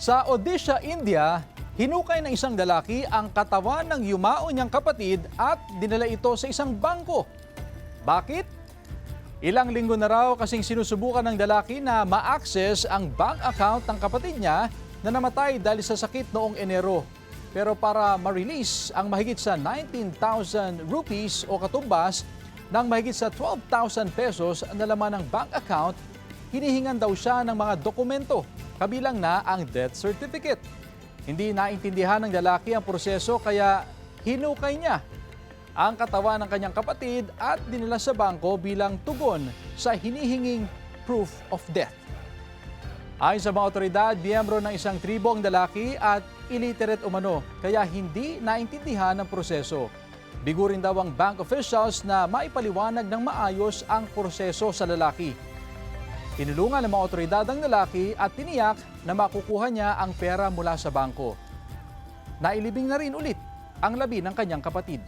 Sa Odisha, India, hinukay ng isang lalaki ang katawan ng yumao niyang kapatid at dinala ito sa isang bangko. Bakit? Ilang linggo na raw kasing sinusubukan ng lalaki na ma-access ang bank account ng kapatid niya na namatay dahil sa sakit noong Enero. Pero para ma-release ang mahigit sa 19,000 rupees o katumbas ng mahigit sa 12,000 pesos na laman ng bank account, hinihingan daw siya ng mga dokumento, kabilang na ang death certificate. Hindi naintindihan ng lalaki ang proseso kaya hinukay niya ang katawan ng kanyang kapatid at dinala sa bangko bilang tugon sa hinihinging proof of death. Ayon sa mga otoridad, miyembro ng isang tribo ang lalaki at illiterate umano, kaya hindi naintindihan ang proseso. Bigo rin daw ang bank officials na maipaliwanag ng maayos ang proseso sa lalaki. Tinulungan ng mga otoridad ang lalaki at tiniyak na makukuha niya ang pera mula sa bangko. Nailibing na rin ulit ang labi ng kanyang kapatid.